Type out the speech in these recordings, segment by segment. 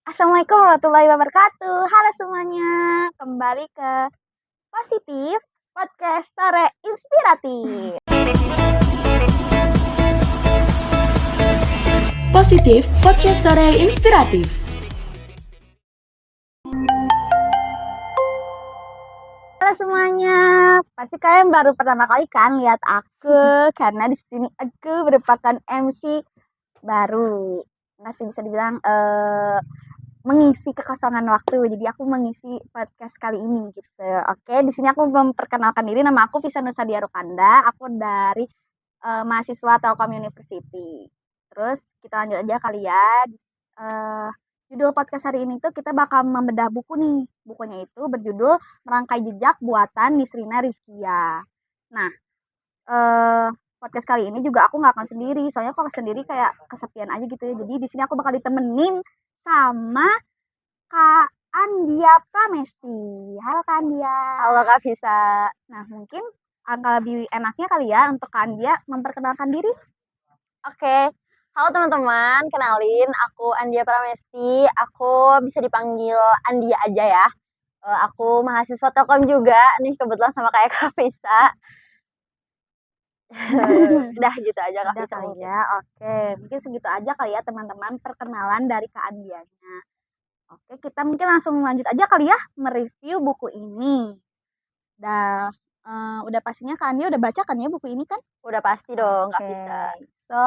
Assalamualaikum warahmatullahi wabarakatuh. Halo semuanya, kembali ke Positif Podcast Sore Inspiratif. Positif Podcast Sore Inspiratif. Halo semuanya, pasti kalian baru pertama kali kan lihat aku karena di sini aku merupakan MC baru. Masih bisa dibilang mengisi kekosongan waktu. Jadi aku mengisi podcast kali ini gitu. Oke, di sini aku memperkenalkan diri. Nama aku Visa Nusadia Rukanda. Aku dari mahasiswa Telkom University. Terus kita lanjut aja kali ya. Judul podcast hari ini tuh kita bakal membedah buku nih. Bukunya itu berjudul Merangkai Jejak Buatan Nisrina Rizkia. Nah, podcast kali ini juga aku nggak akan sendiri. Soalnya kalau sendiri kayak kesepian aja gitu ya. Jadi di sini aku bakal ditemenin sama Kak Andia Pramesti. Halo Kak Andia. Halo Kak Visa. Nah, mungkin angka lebih enaknya kali ya untuk Kak Andia memperkenalkan diri. Oke. Halo teman-teman, kenalin aku Andia Pramesti. Aku bisa dipanggil Andia aja ya. Aku mahasiswa Telkom juga nih, kebetulan sama kayak Kak Visa. Udah gitu aja Kak Udah Visa kali mungkin. ya. Oke, mungkin segitu aja kali ya teman-teman perkenalan dari Kak Andianya. Oke, kita mungkin langsung lanjut aja kali ya mereview buku ini. Udah pastinya Kak Andia udah baca kan ya buku ini kan? Udah pasti dong Kak Oke. Visa. So,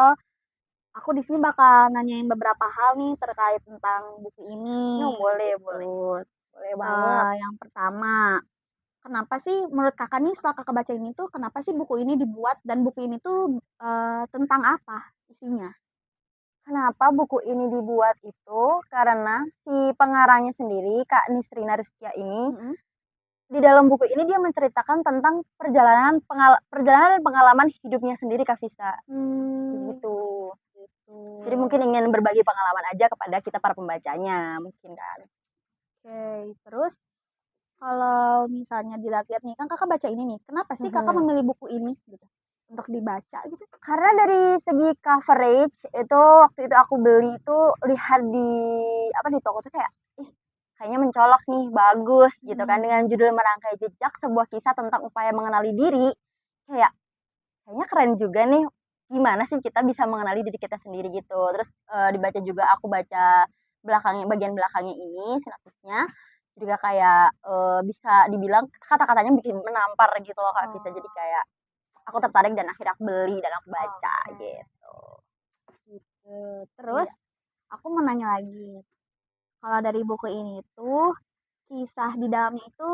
aku di sini bakal nanyain beberapa hal nih terkait tentang buku ini. Boleh. Boleh banget. Yang pertama, kenapa sih menurut kakak nih setelah kakak baca ini tuh kenapa sih buku ini dibuat dan buku ini tuh tentang apa isinya? Kenapa buku ini dibuat itu? Karena si pengarangnya sendiri, Kak Nisrina Rizkia ini, di dalam buku ini dia menceritakan tentang perjalanan dan pengalaman hidupnya sendiri Kak Visa. Gitu. Jadi mungkin ingin berbagi pengalaman aja kepada kita para pembacanya mungkin kan. Oke, terus kalau misalnya dilihat-lihat nih kan kakak baca ini nih, kenapa sih kakak memilih buku ini gitu untuk dibaca gitu? Karena dari segi coverage itu waktu itu aku beli itu lihat di toko tuh kayak kayaknya mencolok nih, bagus gitu kan, dengan judul Merangkai Jejak, sebuah kisah tentang upaya mengenali diri. Kayaknya keren juga nih, gimana sih kita bisa mengenali diri kita sendiri gitu. Terus dibaca juga, aku baca bagian belakangnya ini sinopsisnya juga kayak bisa dibilang kata-katanya bikin menampar gitu loh Kak Visa. Jadi kayak aku tertarik dan akhirnya aku beli dan aku baca gitu. Terus aku mau nanya lagi, kalau dari buku ini tuh kisah di dalamnya itu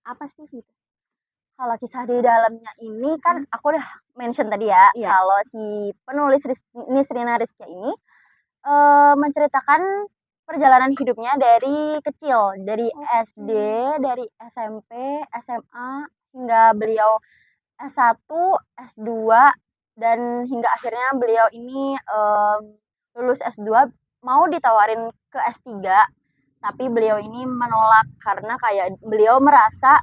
apa sih gitu? Kalau kisah di dalamnya ini kan aku udah mention tadi ya, kalau si penulis Nisrina Rizkia ini menceritakan perjalanan hidupnya dari kecil, dari SD, dari SMP, SMA, hingga beliau S1, S2, dan hingga akhirnya beliau ini lulus S2 mau ditawarin ke S3, tapi beliau ini menolak karena kayak beliau merasa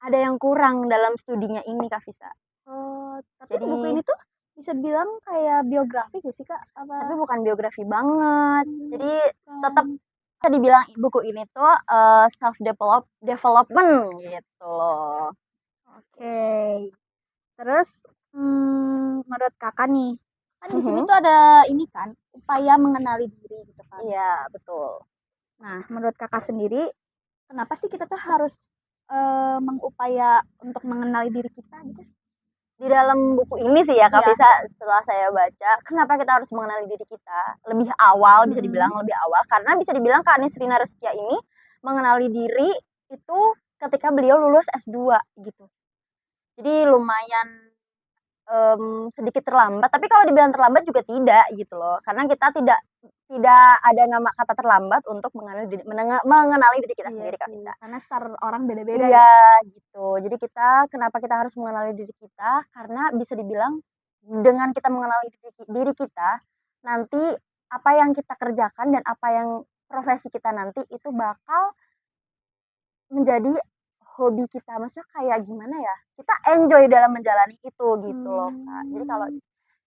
ada yang kurang dalam studinya ini Kak Visa. Tapi buku ini tuh bisa dibilang kayak biografi gak sih Kak? Tapi bukan biografi banget. Jadi tetap bisa dibilang buku ini tuh self development gitu loh. Oke. Terus menurut kakak nih, kan di sini tuh ada ini kan upaya mengenali diri gitu kan? Iya betul. Nah, menurut kakak sendiri, kenapa sih kita tuh harus mengupaya untuk mengenali diri kita gitu? Di dalam buku ini sih ya Kak Visa, setelah saya baca, kenapa kita harus mengenali diri kita lebih awal, bisa dibilang lebih awal, karena bisa dibilang Kak Nisrina Rizkia ini mengenali diri itu ketika beliau lulus S2 gitu. Jadi lumayan sedikit terlambat, tapi kalau dibilang terlambat juga tidak gitu loh, karena kita tidak ada nama kata terlambat untuk mengenali diri kita sendiri Kak Visa. Karena star orang beda-beda Iya gitu. Jadi kenapa kita harus mengenali diri kita, karena bisa dibilang dengan kita mengenali diri kita, nanti apa yang kita kerjakan dan apa yang profesi kita nanti itu bakal menjadi hobi kita. Maksudnya kayak gimana ya, kita enjoy dalam menjalani itu gitu loh Kak. Jadi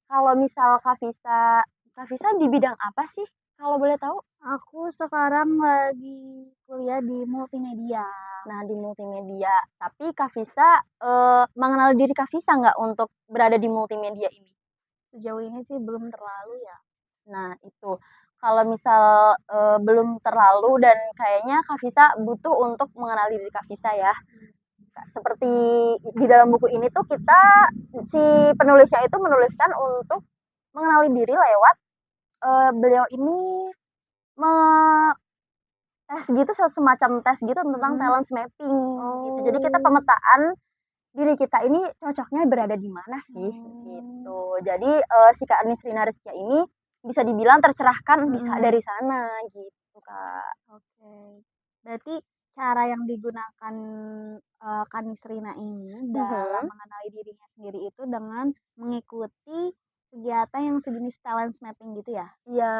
kalau misal Kak Visa di bidang apa sih kalau boleh tahu? Aku sekarang lagi kuliah di multimedia. Nah, di multimedia. Tapi Kak Visa, mengenal diri Kak Visa nggak untuk berada di multimedia ini? Sejauh ini sih belum terlalu ya. Nah, itu. Kalau misal, belum terlalu dan kayaknya Kak Visa butuh untuk mengenali diri Kak Visa ya. Seperti di dalam buku ini tuh si penulisnya itu menuliskan untuk mengenali diri lewat, beliau ini me tes gitu, semacam tes gitu tentang talent mapping gitu. Jadi kita pemetaan diri kita ini cocoknya berada di mana sih gitu. Jadi, si Kak Nisrina Rizkia ini bisa dibilang tercerahkan bisa dari sana gitu, Kak. Oke. Berarti cara yang digunakan, Kak Nisrina ini dalam mengenali dirinya sendiri itu dengan mengikuti kegiatan yang sejenis talent mapping gitu ya? Iya.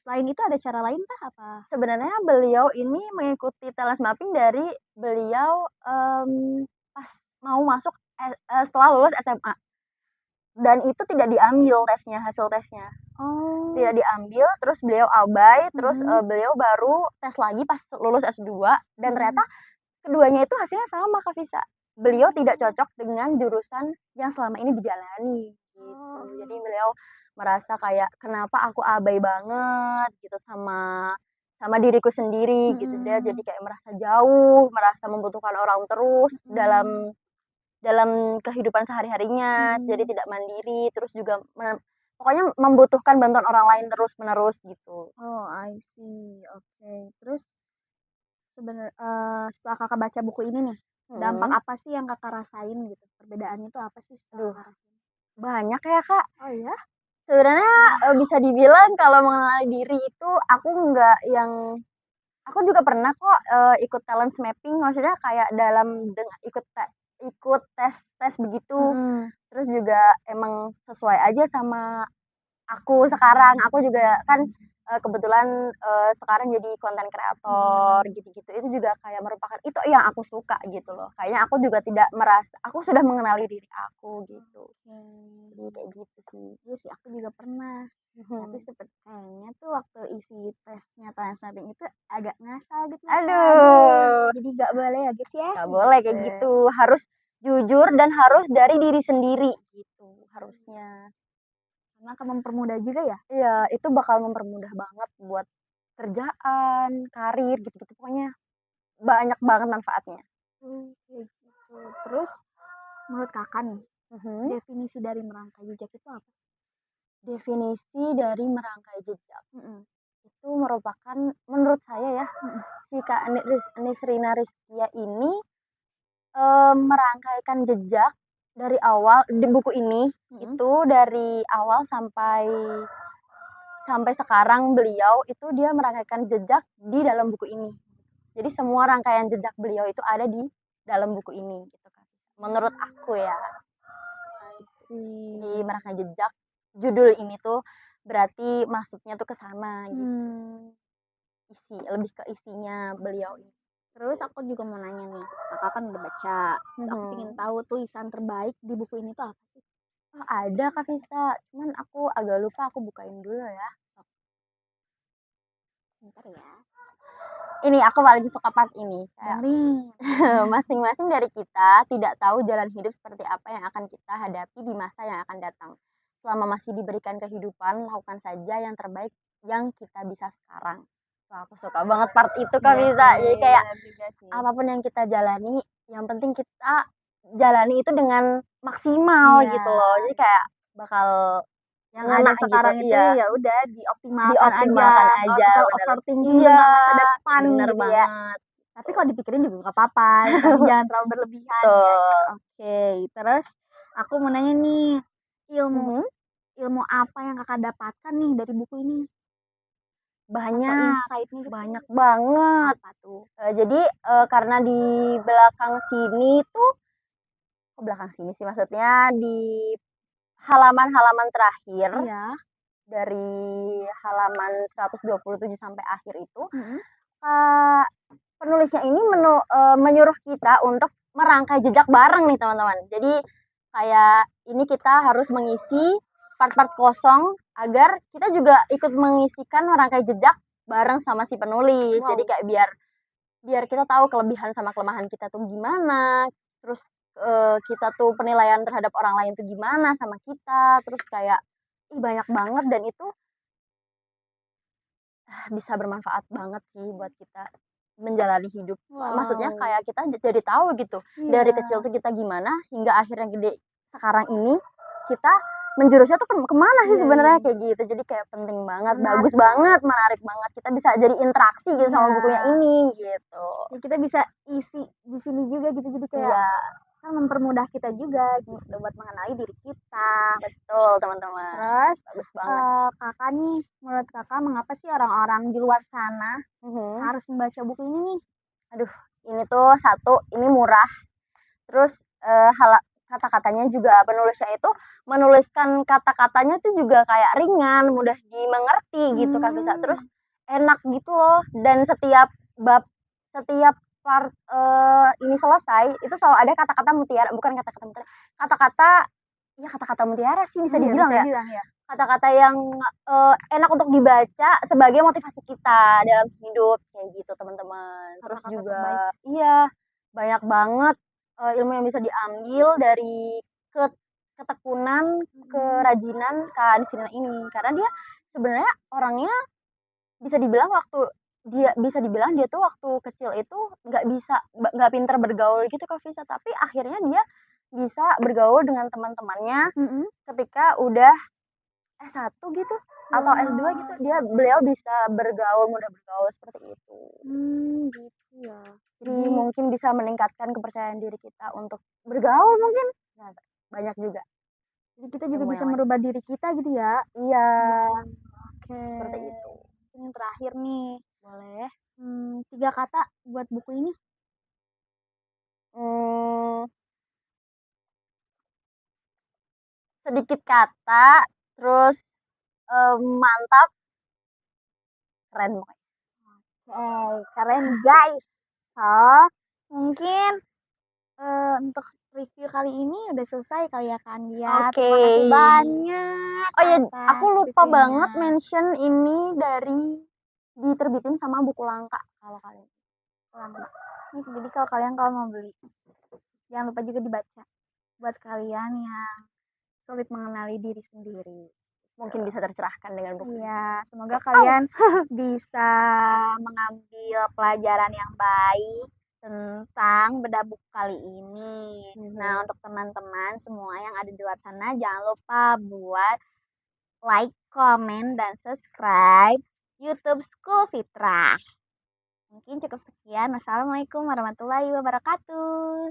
Selain itu ada cara lain kah apa? Sebenarnya beliau ini mengikuti talent mapping dari beliau, pas mau masuk setelah lulus SMA. Dan itu tidak diambil tesnya, hasil tesnya. Oh. Tidak diambil, terus beliau abai, terus, beliau baru tes lagi pas lulus S2 dan ternyata keduanya itu hasilnya sama, Kak Visa. Beliau tidak cocok dengan jurusan yang selama ini dijalani, gitu. Jadi beliau merasa kayak, "Kenapa aku abai banget gitu sama diriku sendiri," gitu. Dia jadi kayak merasa jauh, merasa membutuhkan orang terus dalam kehidupan sehari-harinya, jadi tidak mandiri, terus juga pokoknya membutuhkan bantuan orang lain terus-menerus gitu. Oh, I see. Oke. Terus setelah Kakak baca buku ini nih, dampak apa sih yang Kakak rasain gitu? Perbedaannya itu apa sih setelah Kakak rasain? Banyak ya, Kak. Oh iya? Sebenarnya, bisa dibilang kalau mengenali diri itu aku nggak yang aku juga pernah kok, ikut talent mapping, maksudnya kayak ikut tes begitu. Terus juga emang sesuai aja sama aku sekarang. Aku juga kan, kebetulan, sekarang jadi konten kreator gitu-gitu. Itu juga kayak merupakan itu yang aku suka gitu loh. Kayaknya aku juga tidak merasa aku sudah mengenali diri aku gitu. Jadi kayak gitu sih. Iya sih, aku juga pernah. Tapi kayaknya tuh waktu isi tesnya talent mapping itu agak ngasal gitu. Aduh, Jadi nggak boleh ya guys ya. nggak boleh kayak gitu. Harus jujur dan harus dari diri sendiri gitu harusnya. Karena akan mempermudah juga ya. Iya, itu bakal mempermudah banget buat kerjaan, karir gitu-gitu. Pokoknya banyak banget manfaatnya. Kayak gitu. Terus menurut Kakak nih, definisi dari merangkai jejak itu apa? Definisi dari merangkai jejak itu merupakan menurut saya ya, si Kak Nisrina Rizkia ini merangkaikan jejak dari awal di buku ini itu dari awal sampai sekarang beliau itu dia merangkaikan jejak di dalam buku ini. Jadi semua rangkaian jejak beliau itu ada di dalam buku ini gitu kan. Menurut aku ya. Di merangkai jejak judul ini tuh berarti maksudnya tuh ke sana gitu. Lebih ke isinya beliau ini. Terus aku juga mau nanya nih, Kakak kan udah baca, terus aku pengen tahu tulisan terbaik di buku ini tuh apa sih? Oh, ada Kak Visa, cuman aku agak lupa, aku bukain dulu ya. Bentar ya. Ini aku paling suka part ini. Dengerin. Masing-masing dari kita tidak tahu jalan hidup seperti apa yang akan kita hadapi di masa yang akan datang. Selama masih diberikan kehidupan, lakukan saja yang terbaik yang kita bisa sekarang. Wah, aku suka banget part itu Kak Visa. Jadi kayak apapun yang kita jalani, yang penting kita jalani itu dengan maksimal gitu loh. Jadi kayak bakal yang ada sekarang gitu, itu iya. ya udah dioptimalkan Dioptimalkan aja, nggak usah bener. overthinking Iya, tentang masa depan bener gitu ya. banget. Tapi kalau dipikirin juga nggak apa-apa, tapi jangan terlalu berlebihan. Betul. Oke, terus aku mau nanya nih, ilmu apa yang Kakak dapatkan nih dari buku ini? Banyak, Insight-nya gitu? banyak banget. Apa tuh? Jadi, karena di belakang sini tuh kok belakang sini sih, maksudnya di halaman-halaman terakhir Iya. dari halaman 127 sampai akhir itu, penulisnya ini menyuruh kita untuk merangkai jejak bareng nih teman-teman. Jadi kayak ini kita harus mengisi part-part kosong agar kita juga ikut mengisikan merangkai jejak bareng sama si penulis. Jadi Wow. kayak biar kita tahu kelebihan sama kelemahan kita tuh gimana, terus, kita tuh penilaian terhadap orang lain tuh gimana sama kita, terus kayak, banyak banget dan itu bisa bermanfaat banget sih buat kita menjalani hidup. Maksudnya Wow. kayak kita jadi tahu gitu, dari Iya. kecil tuh kita gimana, hingga akhirnya gede sekarang ini, kita menjurusnya tuh kemana sih Iya, sebenarnya, iya. kayak gitu. Jadi kayak penting banget, Menarik bagus banget, menarik banget, kita bisa jadi interaksi gitu sama Iya. bukunya ini, gitu. Ya kita bisa isi di sini juga gitu, jadi kayak Iya, kan mempermudah kita juga gitu buat mengenali diri kita. betul teman-teman, Terus, bagus banget. Kakak nih, menurut Kakak mengapa sih orang-orang di luar sana Mhm. harus membaca buku ini nih? Aduh, ini tuh satu, ini murah, terus, kata-katanya juga penulisnya itu menuliskan kata-katanya tuh juga kayak ringan, mudah dimengerti gitu Kak Visa, terus enak gitu loh, dan setiap part, ini selesai, itu selalu ada kata-kata mutiara, bukan kata-kata mutiara, kata-kata ya kata-kata mutiara sih bisa Iya, dibilang bisa ya, bilang ya. kata-kata yang, enak untuk dibaca sebagai motivasi kita dalam hidup, kayak gitu teman-teman. Terus Kata-kata juga terbaik. iya, banyak banget, ilmu yang bisa diambil dari ketekunan, kerajinan Kak Disina ini. Karena dia sebenarnya orangnya bisa dibilang dia tuh waktu kecil itu nggak pinter bergaul gitu Kak Visa, tapi akhirnya dia bisa bergaul dengan teman-temannya Mhm. ketika udah S1 gitu atau S2 gitu, Wah. beliau bisa mudah bergaul seperti itu. Gitu ya. Jadi Jadi mungkin bisa meningkatkan kepercayaan diri kita untuk bergaul mungkin. Nah, banyak juga kita juga ilmu bisa yang lain. merubah diri kita gitu ya? Iya, Oke. seperti itu. Yang terakhir nih, Boleh. 3 kata buat buku ini. Mmm, sedikit kata, terus, mantap, keren pokoknya. Oke, keren guys. So, mungkin, untuk review kali ini udah selesai kali ya kan dia. Oke. Terima kasih banyak Oh ya, aku atas lupa reviewnya. banget mention ini diterbitin sama Buku Langka kalau kalian. Lama. Nih, jadi kalau mau beli, jangan lupa juga dibaca. Buat kalian yang sulit mengenali diri sendiri. Mungkin bisa tercerahkan dengan buku ini. Iya, semoga kalian bisa mengambil pelajaran yang baik tentang bedah buku kali ini. Nah, untuk teman-teman semua yang ada di luar sana, jangan lupa buat like, komen, dan subscribe YouTube School Fitrah. Mungkin cukup sekian. Wassalamualaikum warahmatullahi wabarakatuh.